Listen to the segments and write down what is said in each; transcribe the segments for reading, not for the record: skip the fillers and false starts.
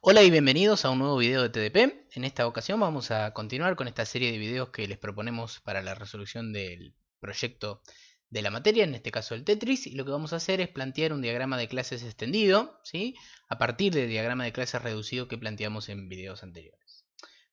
Hola y bienvenidos a un nuevo video de TDP. En esta ocasión vamos a continuar con esta serie de videos que les proponemos para la resolución del proyecto de la materia, en este caso el Tetris, y lo que vamos a hacer es plantear un diagrama de clases extendido, ¿sí? A partir del diagrama de clases reducido que planteamos en videos anteriores.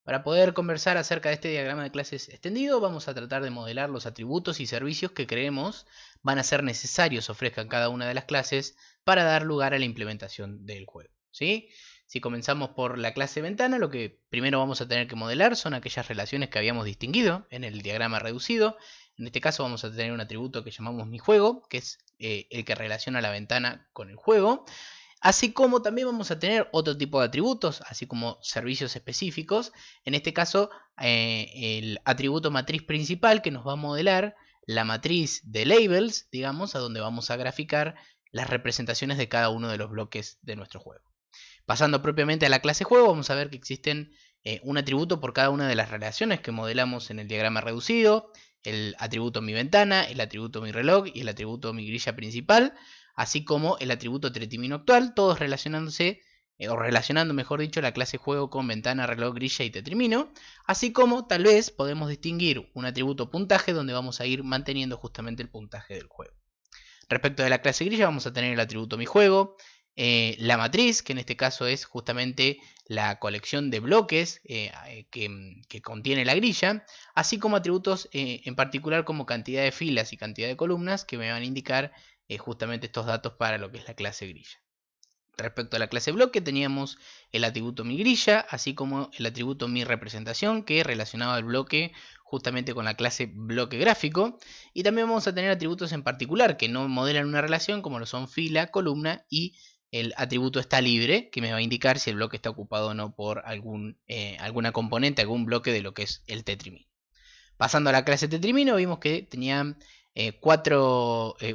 Para poder conversar acerca de este diagrama de clases extendido, vamos a tratar de modelar los atributos y servicios que creemos van a ser necesarios ofrezcan cada una de las clases para dar lugar a la implementación del juego, ¿sí? Si comenzamos por la clase ventana, lo que primero vamos a tener que modelar son aquellas relaciones que habíamos distinguido en el diagrama reducido. En este caso vamos a tener un atributo que llamamos mi juego, que es el que relaciona la ventana con el juego. Así como también vamos a tener otro tipo de atributos, así como servicios específicos. En este caso, el atributo matriz principal que nos va a modelar la matriz de labels, digamos, a donde vamos a graficar las representaciones de cada uno de los bloques de nuestro juego. Pasando propiamente a la clase juego, vamos a ver que existen un atributo por cada una de las relaciones que modelamos en el diagrama reducido, el atributo mi ventana, el atributo mi reloj y el atributo mi grilla principal, así como el atributo tetremino actual, todos relacionándose, o relacionando mejor dicho, la clase juego con ventana, reloj, grilla y tetremino, así como tal vez podemos distinguir un atributo puntaje donde vamos a ir manteniendo justamente el puntaje del juego. Respecto de la clase grilla vamos a tener el atributo mi juego, la matriz, que en este caso es justamente la colección de bloques que contiene la grilla, así como atributos en particular como cantidad de filas y cantidad de columnas que me van a indicar justamente estos datos para lo que es la clase grilla. Respecto a la clase bloque teníamos el atributo mi grilla, así como el atributo mi representación que relacionaba el bloque justamente con la clase bloque gráfico. Y también vamos a tener atributos en particular que no modelan una relación como lo son fila, columna y el atributo está libre, que me va a indicar si el bloque está ocupado o no por alguna componente, algún bloque de lo que es el tetrimino. Pasando a la clase tetrimino vimos que tenía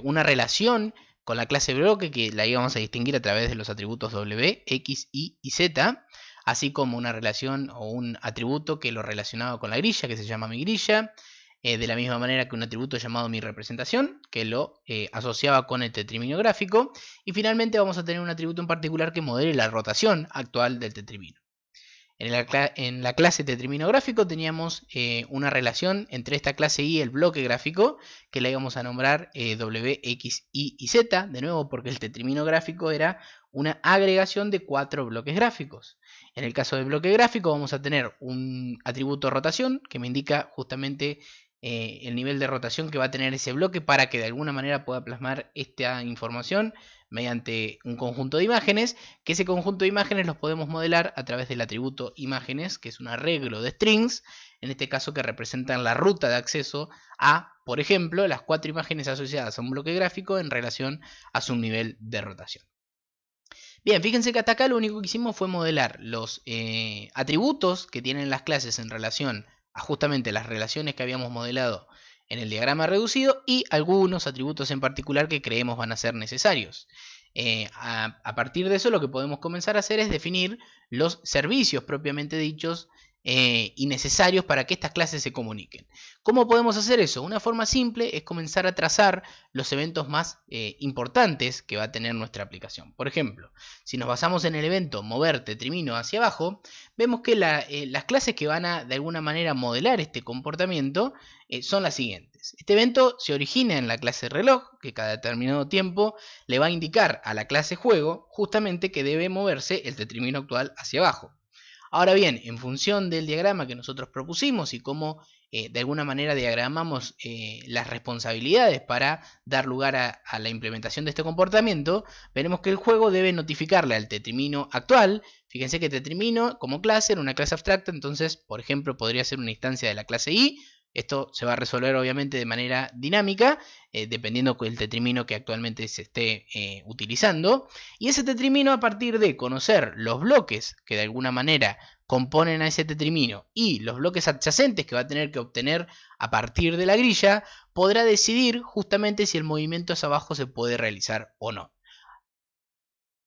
una relación con la clase bloque que la íbamos a distinguir a través de los atributos W, X, Y y Z, así como una relación o un atributo que lo relacionaba con la grilla, que se llama mi grilla, de la misma manera que un atributo llamado mi representación, que lo asociaba con el tetrimino gráfico, y finalmente vamos a tener un atributo en particular que modele la rotación actual del tetrimino. En la clase tetrimino gráfico teníamos una relación entre esta clase y el bloque gráfico que la íbamos a nombrar W, X, Y y Z, de nuevo porque el tetrimino gráfico era una agregación de 4 bloques gráficos. En el caso del bloque gráfico vamos a tener un atributo rotación que me indica justamente el nivel de rotación que va a tener ese bloque para que de alguna manera pueda plasmar esta información mediante un conjunto de imágenes, que ese conjunto de imágenes los podemos modelar a través del atributo imágenes, que es un arreglo de strings, en este caso que representan la ruta de acceso a, por ejemplo, las 4 imágenes asociadas a un bloque gráfico en relación a su nivel de rotación. Bien, fíjense que hasta acá lo único que hicimos fue modelar los atributos que tienen las clases en relación a justamente las relaciones que habíamos modelado en el diagrama reducido y algunos atributos en particular que creemos van a ser necesarios. A partir de eso lo que podemos comenzar a hacer es definir los servicios propiamente dichos y necesarios para que estas clases se comuniquen. ¿Cómo podemos hacer eso? Una forma simple es comenzar a trazar los eventos más importantes que va a tener nuestra aplicación. Por ejemplo, si nos basamos en el evento mover tetrimino hacia abajo, vemos que las clases que van a de alguna manera modelar este comportamiento son las siguientes. Este evento se origina en la clase reloj, que cada determinado tiempo le va a indicar a la clase juego justamente que debe moverse el tetrimino actual hacia abajo. Ahora bien, en función del diagrama que nosotros propusimos y cómo de alguna manera diagramamos las responsabilidades para dar lugar a la implementación de este comportamiento, veremos que el juego debe notificarle al tetrimino actual. Fíjense que tetrimino como clase era una clase abstracta, entonces por ejemplo podría ser una instancia de la clase I. Esto se va a resolver obviamente de manera dinámica, dependiendo del tetrimino que actualmente se esté utilizando. Y ese tetrimino, a partir de conocer los bloques que de alguna manera componen a ese tetrimino y los bloques adyacentes que va a tener que obtener a partir de la grilla, podrá decidir justamente si el movimiento hacia abajo se puede realizar o no.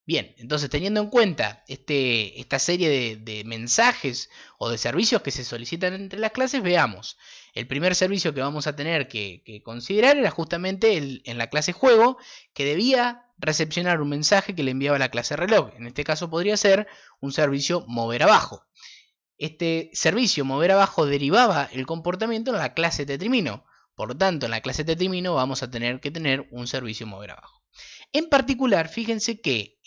Bien, entonces teniendo en cuenta esta serie de mensajes o de servicios que se solicitan entre las clases, veamos. el primer servicio que vamos a tener que considerar era justamente en la clase juego, que debía recepcionar un mensaje que le enviaba la clase reloj. En este caso podría ser un servicio mover abajo. Este servicio mover abajo derivaba el comportamiento en la clase tetrimino. Por lo tanto, en la clase tetrimino vamos a tener que tener un servicio mover abajo. En particular, fíjense que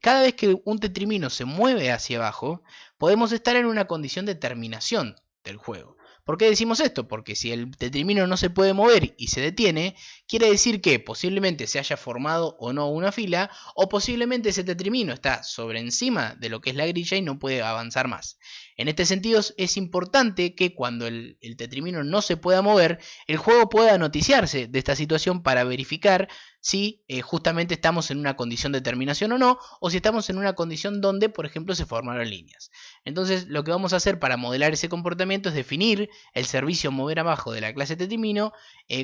cada vez que un tetrimino se mueve hacia abajo, podemos estar en una condición de terminación del juego. ¿Por qué decimos esto? Porque si el tetrimino no se puede mover y se detiene, quiere decir que posiblemente se haya formado o no una fila, o posiblemente ese tetrimino está sobre encima de lo que es la grilla y no puede avanzar más. En este sentido, es importante que cuando el tetrimino no se pueda mover, el juego pueda noticiarse de esta situación para verificar si justamente estamos en una condición de terminación o no, o si estamos en una condición donde, por ejemplo, se formaron líneas. Entonces, lo que vamos a hacer para modelar ese comportamiento es definir el servicio mover abajo de la clase tetrimino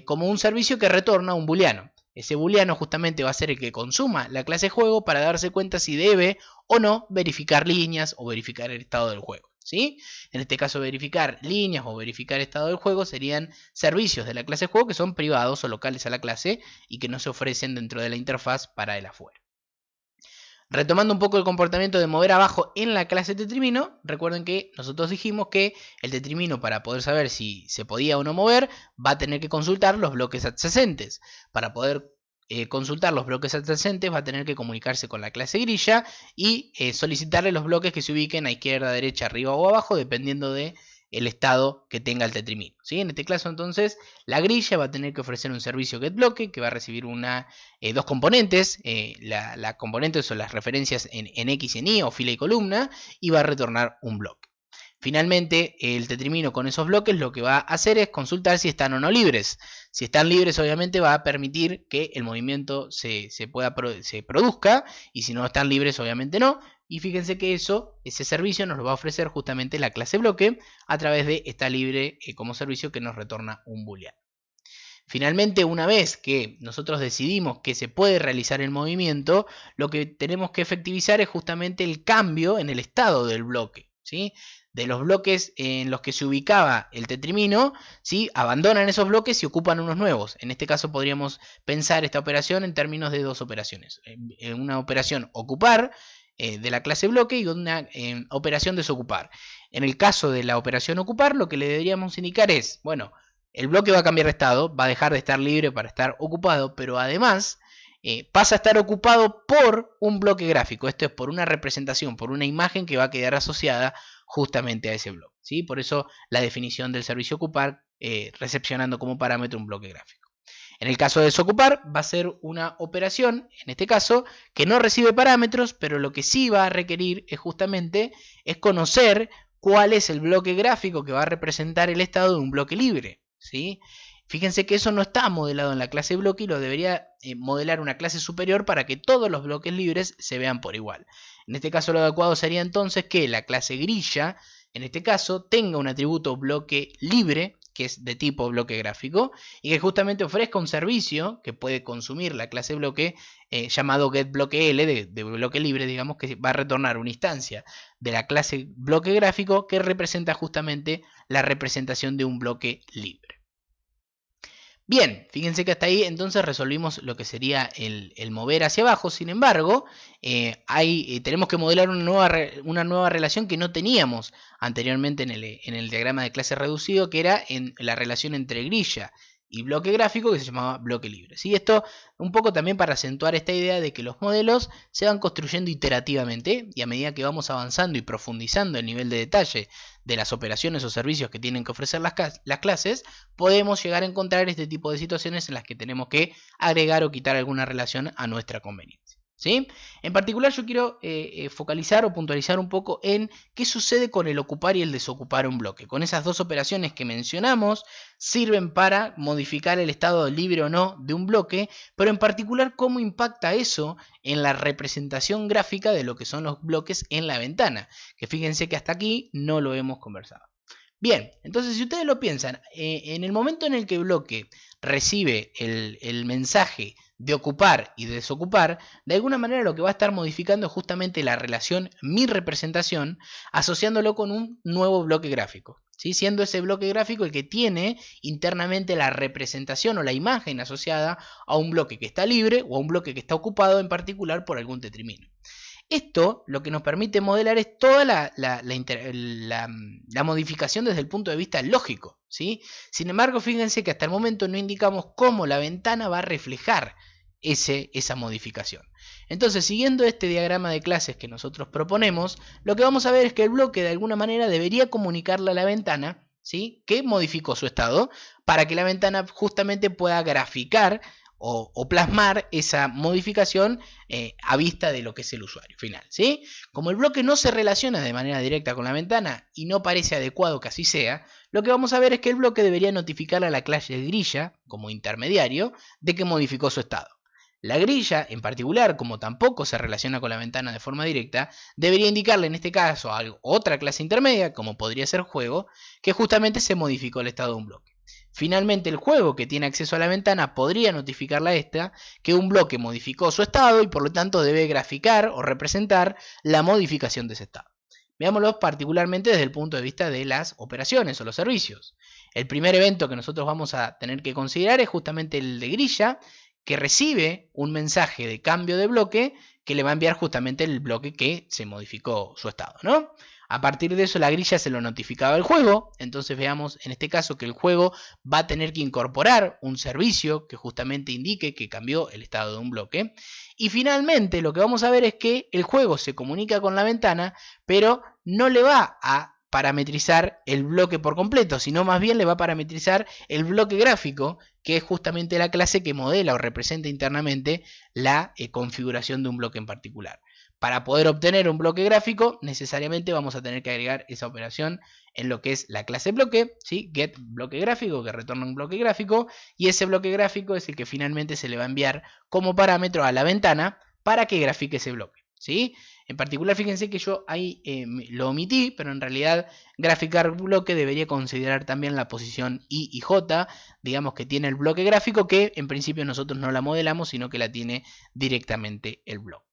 como un servicio que retorna un booleano. Ese booleano justamente va a ser el que consuma la clase juego para darse cuenta si debe o no verificar líneas o verificar el estado del juego. ¿Sí? En este caso, verificar líneas o verificar estado del juego serían servicios de la clase juego que son privados o locales a la clase y que no se ofrecen dentro de la interfaz para el afuera. Retomando un poco el comportamiento de mover abajo en la clase tetrimino, recuerden que nosotros dijimos que el tetrimino, para poder saber si se podía o no mover, va a tener que consultar los bloques adyacentes. Para poder consultar los bloques adyacentes va a tener que comunicarse con la clase grilla y solicitarle los bloques que se ubiquen a izquierda, derecha, arriba o abajo, dependiendo de el estado que tenga el tetrimino. ¿Sí? En este caso, entonces, la grilla va a tener que ofrecer un servicio getBloque que va a recibir dos componentes. La componente son las referencias en X y en Y, o fila y columna, y va a retornar un bloque. Finalmente, el tetrimino con esos bloques lo que va a hacer es consultar si están o no libres. Si están libres, obviamente va a permitir que el movimiento se produzca, y si no están libres, obviamente no. Y fíjense que ese servicio nos lo va a ofrecer justamente la clase bloque a través de está libre como servicio que nos retorna un booleano. Finalmente, una vez que nosotros decidimos que se puede realizar el movimiento, lo que tenemos que efectivizar es justamente el cambio en el estado del bloque, ¿sí? De los bloques en los que se ubicaba el tetrimino, ¿sí? Abandonan esos bloques y ocupan unos nuevos. En este caso podríamos pensar esta operación en términos de dos operaciones. Una operación ocupar de la clase bloque y una operación desocupar. En el caso de la operación ocupar, lo que le deberíamos indicar es, bueno, el bloque va a cambiar de estado, va a dejar de estar libre para estar ocupado, pero además pasa a estar ocupado por un bloque gráfico. Esto es por una representación, por una imagen que va a quedar asociada justamente a ese bloque. ¿Sí? Por eso la definición del servicio ocupar recepcionando como parámetro un bloque gráfico. En el caso de desocupar va a ser una operación, en este caso, que no recibe parámetros, pero lo que sí va a requerir es justamente conocer cuál es el bloque gráfico que va a representar el estado de un bloque libre. ¿Sí? Fíjense que eso no está modelado en la clase bloque y lo debería modelar una clase superior para que todos los bloques libres se vean por igual. En este caso lo adecuado sería entonces que la clase grilla, en este caso, tenga un atributo bloque libre, que es de tipo bloque gráfico, y que justamente ofrezca un servicio que puede consumir la clase bloque llamado getBloqueL de bloque libre, digamos, que va a retornar una instancia de la clase bloque gráfico que representa justamente la representación de un bloque libre. Bien, fíjense que hasta ahí entonces resolvimos lo que sería el mover hacia abajo. Sin embargo, tenemos que modelar una nueva relación que no teníamos anteriormente en el diagrama de clase reducido, que era en la relación entre grilla y bloque gráfico, que se llamaba bloque libre. ¿Sí? Esto un poco también para acentuar esta idea de que los modelos se van construyendo iterativamente y a medida que vamos avanzando y profundizando el nivel de detalle de las operaciones o servicios que tienen que ofrecer las clases, podemos llegar a encontrar este tipo de situaciones en las que tenemos que agregar o quitar alguna relación a nuestra conveniencia. ¿Sí? En particular yo quiero focalizar o puntualizar un poco en qué sucede con el ocupar y el desocupar un bloque. Con esas dos operaciones que mencionamos sirven para modificar el estado libre o no de un bloque, pero en particular cómo impacta eso en la representación gráfica de lo que son los bloques en la ventana, que fíjense que hasta aquí no lo hemos conversado. Bien, entonces si ustedes lo piensan, en el momento en el que el bloque recibe el mensaje de ocupar y de desocupar, de alguna manera lo que va a estar modificando es justamente la relación mi representación, asociándolo con un nuevo bloque gráfico. ¿sí? Siendo ese bloque gráfico el que tiene internamente la representación o la imagen asociada a un bloque que está libre o a un bloque que está ocupado en particular por algún tetrimino. Esto lo que nos permite modelar es toda la modificación desde el punto de vista lógico, ¿sí? Sin embargo, fíjense que hasta el momento no indicamos cómo la ventana va a reflejar esa modificación. Entonces, siguiendo este diagrama de clases que nosotros proponemos, lo que vamos a ver es que el bloque de alguna manera debería comunicarle a la ventana, ¿sí?, que modificó su estado para que la ventana justamente pueda graficar o plasmar esa modificación a vista de lo que es el usuario final, ¿sí? Como el bloque no se relaciona de manera directa con la ventana y no parece adecuado que así sea, lo que vamos a ver es que el bloque debería notificar a la clase grilla, como intermediario, de que modificó su estado. La grilla, en particular, como tampoco se relaciona con la ventana de forma directa, debería indicarle en este caso a otra clase intermedia, como podría ser juego, que justamente se modificó el estado de un bloque. Finalmente, el juego que tiene acceso a la ventana podría notificarle a esta que un bloque modificó su estado y por lo tanto debe graficar o representar la modificación de ese estado. Veámoslo particularmente desde el punto de vista de las operaciones o los servicios. El primer evento que nosotros vamos a tener que considerar es justamente el de grilla, que recibe un mensaje de cambio de bloque que le va a enviar justamente el bloque que se modificó su estado, ¿no? A partir de eso la grilla se lo notificaba al juego, entonces veamos en este caso que el juego va a tener que incorporar un servicio que justamente indique que cambió el estado de un bloque. Y finalmente lo que vamos a ver es que el juego se comunica con la ventana, pero no le va a parametrizar el bloque por completo, sino más bien le va a parametrizar el bloque gráfico, que es justamente la clase que modela o representa internamente la configuración de un bloque en particular. Para poder obtener un bloque gráfico, necesariamente vamos a tener que agregar esa operación en lo que es la clase bloque, ¿sí? Get bloque gráfico, que retorna un bloque gráfico, y ese bloque gráfico es el que finalmente se le va a enviar como parámetro a la ventana para que grafique ese bloque, ¿sí? En particular, fíjense que yo ahí lo omití, pero en realidad graficar bloque debería considerar también la posición I y J, digamos que tiene el bloque gráfico, que en principio nosotros no la modelamos, sino que la tiene directamente el bloque.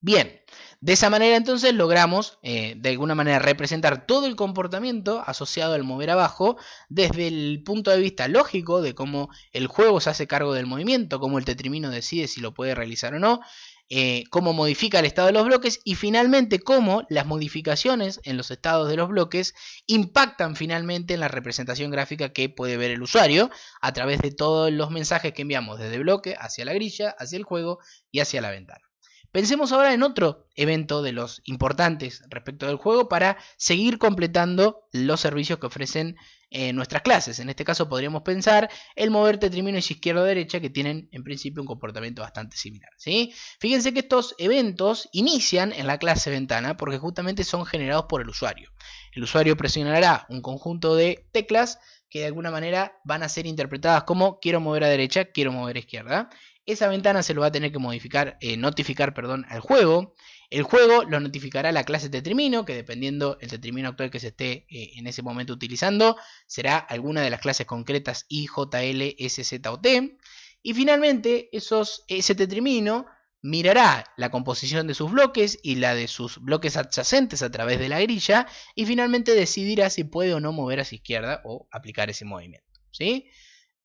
Bien, de esa manera entonces logramos de alguna manera representar todo el comportamiento asociado al mover abajo desde el punto de vista lógico de cómo el juego se hace cargo del movimiento, cómo el tetrimino decide si lo puede realizar o no, cómo modifica el estado de los bloques y finalmente cómo las modificaciones en los estados de los bloques impactan finalmente en la representación gráfica que puede ver el usuario a través de todos los mensajes que enviamos desde el bloque hacia la grilla, hacia el juego y hacia la ventana. Pensemos ahora en otro evento de los importantes respecto del juego para seguir completando los servicios que ofrecen nuestras clases. En este caso podríamos pensar el mover tetrimino izquierda o derecha, que tienen en principio un comportamiento bastante similar, ¿sí? Fíjense que estos eventos inician en la clase ventana porque justamente son generados por el usuario. El usuario presionará un conjunto de teclas que de alguna manera van a ser interpretadas como quiero mover a derecha, quiero mover a izquierda. Esa ventana se lo va a tener que notificar al juego. El juego lo notificará a la clase tetrimino, que dependiendo el tetrimino actual que se esté en ese momento utilizando, será alguna de las clases concretas I, J, L, S, Z o T. Y finalmente ese tetrimino mirará la composición de sus bloques y la de sus bloques adyacentes a través de la grilla y finalmente decidirá si puede o no mover hacia izquierda o aplicar ese movimiento, ¿sí?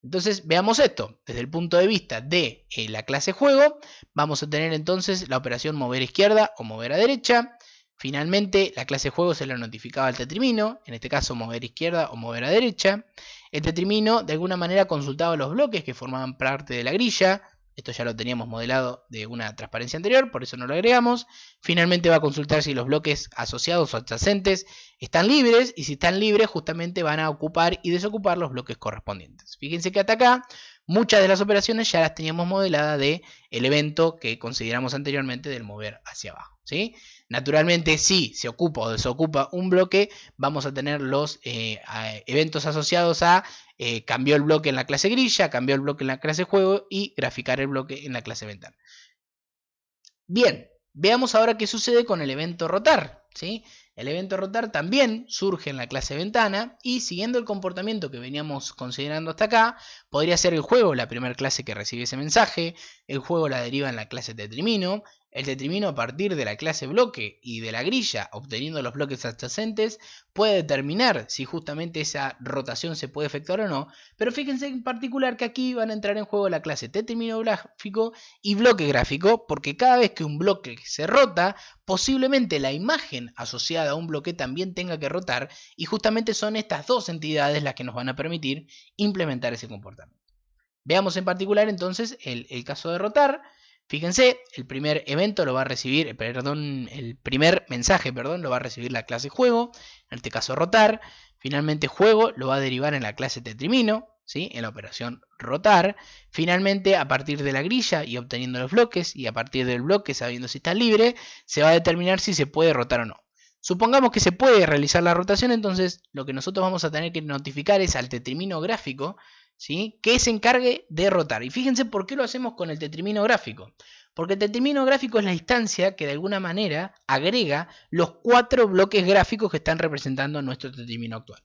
Entonces veamos esto, desde el punto de vista de la clase juego, vamos a tener entonces la operación mover a izquierda o mover a derecha. Finalmente la clase juego se le notificaba al tetrimino, en este caso mover a izquierda o mover a derecha. El tetrimino de alguna manera consultaba los bloques que formaban parte de la grilla. Esto ya lo teníamos modelado de una transparencia anterior, por eso no lo agregamos. Finalmente va a consultar si los bloques asociados o adyacentes están libres, y si están libres justamente van a ocupar y desocupar los bloques correspondientes. Fíjense que hasta acá muchas de las operaciones ya las teníamos modeladas del evento que consideramos anteriormente del mover hacia abajo, ¿sí? Naturalmente, si se ocupa o desocupa un bloque, vamos a tener los eventos asociados a cambió el bloque en la clase grilla, cambió el bloque en la clase juego y graficar el bloque en la clase ventana. Bien, veamos ahora qué sucede con el evento rotar, ¿sí? El evento rotar también surge en la clase ventana y siguiendo el comportamiento que veníamos considerando hasta acá, podría ser el juego la primera clase que recibe ese mensaje, el juego la deriva en la clase tetrimino, El tetrimino a partir de la clase bloque y de la grilla, obteniendo los bloques adyacentes, puede determinar si justamente esa rotación se puede efectuar o no, pero fíjense en particular que aquí van a entrar en juego la clase tetrimino gráfico y bloque gráfico, porque cada vez que un bloque se rota, posiblemente la imagen asociada a un bloque también tenga que rotar, y justamente son estas dos entidades las que nos van a permitir implementar ese comportamiento. Veamos en particular entonces el caso de rotar. Fíjense, el primer evento lo va a recibir, el primer mensaje, lo va a recibir la clase juego, en este caso rotar. Finalmente juego lo va a derivar en la clase tetrimino, ¿sí? En la operación rotar. Finalmente, a partir de la grilla y obteniendo los bloques, y a partir del bloque sabiendo si está libre, se va a determinar si se puede rotar o no. Supongamos que se puede realizar la rotación, entonces lo que nosotros vamos a tener que notificar es al tetrimino gráfico, ¿sí? Que se encargue de rotar. Y fíjense por qué lo hacemos con el tetrimino gráfico. Porque el tetrimino gráfico es la instancia que de alguna manera agrega los 4 bloques gráficos que están representando nuestro tetrimino actual.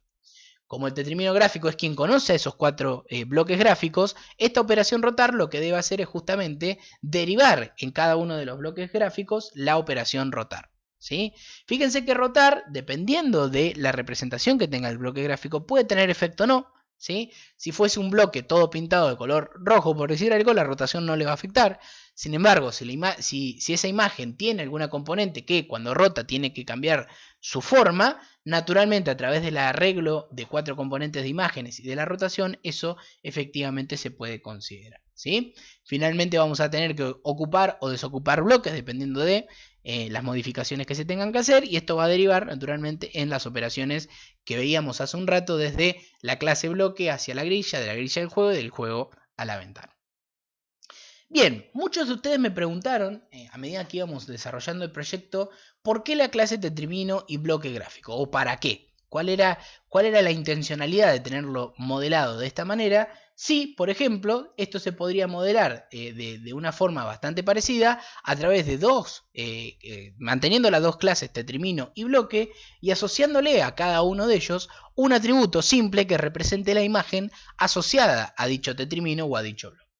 Como el tetrimino gráfico es quien conoce esos 4 bloques gráficos, esta operación rotar lo que debe hacer es justamente derivar en cada uno de los bloques gráficos la operación rotar. ¿Sí? Fíjense que rotar, dependiendo de la representación que tenga el bloque gráfico, puede tener efecto o no. ¿Sí? Si fuese un bloque todo pintado de color rojo, por decir algo, la rotación no le va a afectar. Sin embargo, si esa imagen tiene alguna componente que cuando rota tiene que cambiar su forma, naturalmente a través del arreglo de 4 componentes de imágenes y de la rotación, eso efectivamente se puede considerar. ¿Sí? Finalmente vamos a tener que ocupar o desocupar bloques dependiendo de las modificaciones que se tengan que hacer, y esto va a derivar naturalmente en las operaciones que veíamos hace un rato desde la clase bloque hacia la grilla, de la grilla al juego y del juego a la ventana. Bien, muchos de ustedes me preguntaron, a medida que íbamos desarrollando el proyecto, ¿por qué la clase tetrimino y bloque gráfico? ¿O para qué? ¿Cuál era la intencionalidad de tenerlo modelado de esta manera? Sí, por ejemplo, esto se podría modelar de una forma bastante parecida a través de manteniendo las dos clases tetrimino y bloque y asociándole a cada uno de ellos un atributo simple que represente la imagen asociada a dicho tetrimino o a dicho bloque.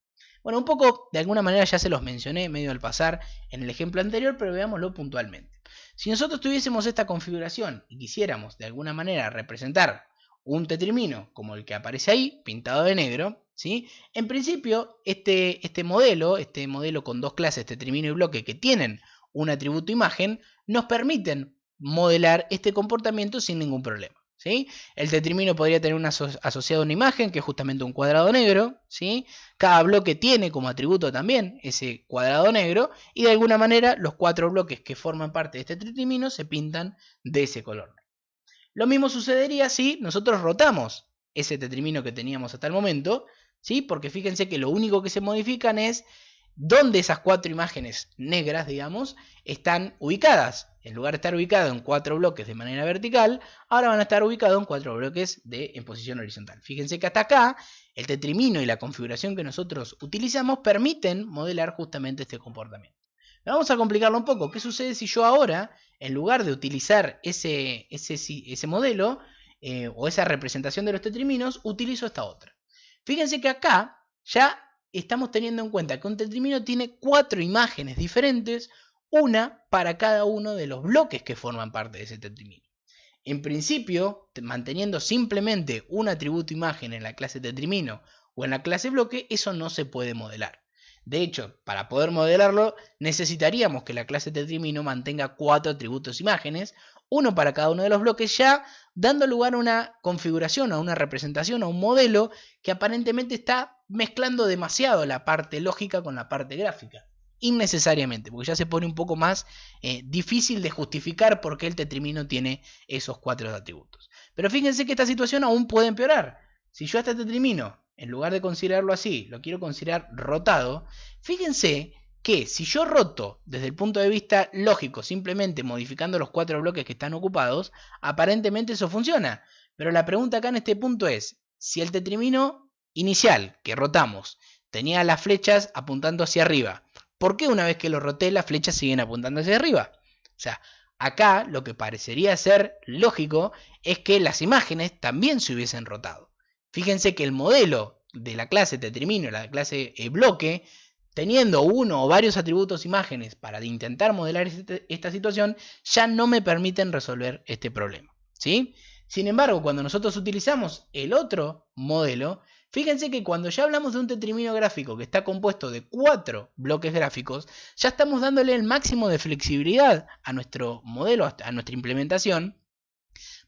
Bueno, un poco de alguna manera ya se los mencioné medio al pasar en el ejemplo anterior, pero veámoslo puntualmente. Si nosotros tuviésemos esta configuración y quisiéramos de alguna manera representar un tetrimino como el que aparece ahí, pintado de negro, ¿sí? En principio, este modelo con dos clases, tetrimino y bloque, que tienen un atributo imagen, nos permiten modelar este comportamiento sin ningún problema. ¿Sí? El tetrimino podría tener asociado una imagen que es justamente un cuadrado negro, ¿sí? Cada bloque tiene como atributo también ese cuadrado negro y de alguna manera los 4 bloques que forman parte de este tetrimino se pintan de ese color. Lo mismo sucedería si nosotros rotamos ese tetrimino que teníamos hasta el momento, ¿sí? Porque fíjense que lo único que se modifican es dónde esas 4 imágenes negras, digamos, están ubicadas. En lugar de estar ubicado en 4 bloques de manera vertical, ahora van a estar ubicados en 4 bloques en posición horizontal. Fíjense que hasta acá el tetrimino y la configuración que nosotros utilizamos permiten modelar justamente este comportamiento. Vamos a complicarlo un poco. ¿Qué sucede si yo ahora, en lugar de utilizar ese modelo o esa representación de los tetriminos, utilizo esta otra? Fíjense que acá ya estamos teniendo en cuenta que un tetrimino tiene 4 imágenes diferentes, una para cada uno de los bloques que forman parte de ese tetrimino. En principio, manteniendo simplemente un atributo imagen en la clase tetrimino o en la clase bloque, eso no se puede modelar. De hecho, para poder modelarlo, necesitaríamos que la clase tetrimino mantenga 4 atributos imágenes, uno para cada uno de los bloques, ya dando lugar a una configuración, a una representación, a un modelo que aparentemente está mezclando demasiado la parte lógica con la parte gráfica. Innecesariamente, porque ya se pone un poco más difícil de justificar por qué el tetrimino tiene esos 4 atributos. Pero fíjense que esta situación aún puede empeorar. Si yo a este tetrimino, en lugar de considerarlo así, lo quiero considerar rotado, fíjense que si yo roto desde el punto de vista lógico, simplemente modificando los 4 bloques que están ocupados, aparentemente eso funciona. Pero la pregunta acá en este punto es, si el tetrimino inicial que rotamos tenía las flechas apuntando hacia arriba, ¿por qué una vez que lo roté las flechas siguen apuntando hacia arriba? O sea, acá lo que parecería ser lógico es que las imágenes también se hubiesen rotado. Fíjense que el modelo de la clase tetrimino y la clase bloque teniendo uno o varios atributos imágenes para intentar modelar esta situación, ya no me permiten resolver este problema, ¿sí? Sin embargo, cuando nosotros utilizamos el otro modelo, fíjense que cuando ya hablamos de un tetrimino gráfico que está compuesto de 4 bloques gráficos, ya estamos dándole el máximo de flexibilidad a nuestro modelo, a nuestra implementación,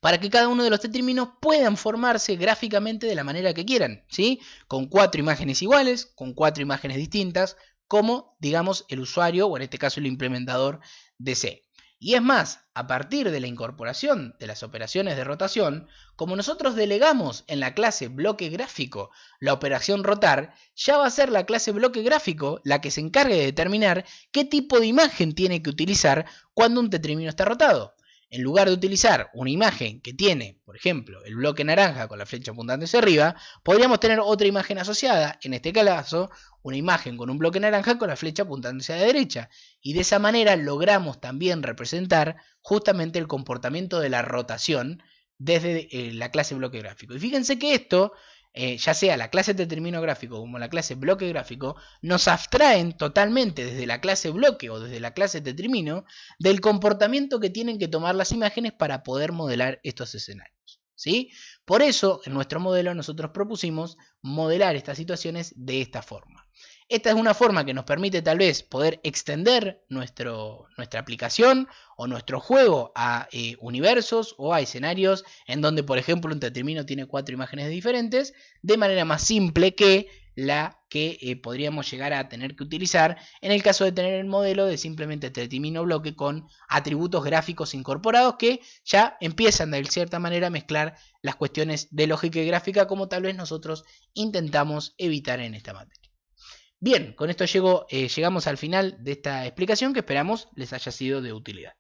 para que cada uno de los tetríminos puedan formarse gráficamente de la manera que quieran, ¿sí? Con 4 imágenes iguales, con 4 imágenes distintas, como, digamos, el usuario, o en este caso el implementador, desee. Y es más, a partir de la incorporación de las operaciones de rotación, como nosotros delegamos en la clase bloque gráfico la operación rotar, ya va a ser la clase bloque gráfico la que se encargue de determinar qué tipo de imagen tiene que utilizar cuando un tetrimino está rotado. En lugar de utilizar una imagen que tiene, por ejemplo, el bloque naranja con la flecha apuntando hacia arriba, podríamos tener otra imagen asociada, en este caso, una imagen con un bloque naranja con la flecha apuntando hacia la derecha. Y de esa manera logramos también representar justamente el comportamiento de la rotación desde la clase bloque gráfico. Y fíjense que esto, ya sea la clase tetrimino gráfico como la clase bloque gráfico, nos abstraen totalmente desde la clase bloque o desde la clase tetrimino del comportamiento que tienen que tomar las imágenes para poder modelar estos escenarios, ¿sí? Por eso, en nuestro modelo nosotros propusimos modelar estas situaciones de esta forma. Esta es una forma que nos permite tal vez poder extender nuestra aplicación o nuestro juego a universos o a escenarios en donde, por ejemplo, un tetrimino tiene 4 imágenes diferentes, de manera más simple que la que podríamos llegar a tener que utilizar en el caso de tener el modelo de simplemente tetrimino bloque con atributos gráficos incorporados que ya empiezan de cierta manera a mezclar las cuestiones de lógica y gráfica, como tal vez nosotros intentamos evitar en esta materia. Bien, con esto llegamos al final de esta explicación que esperamos les haya sido de utilidad.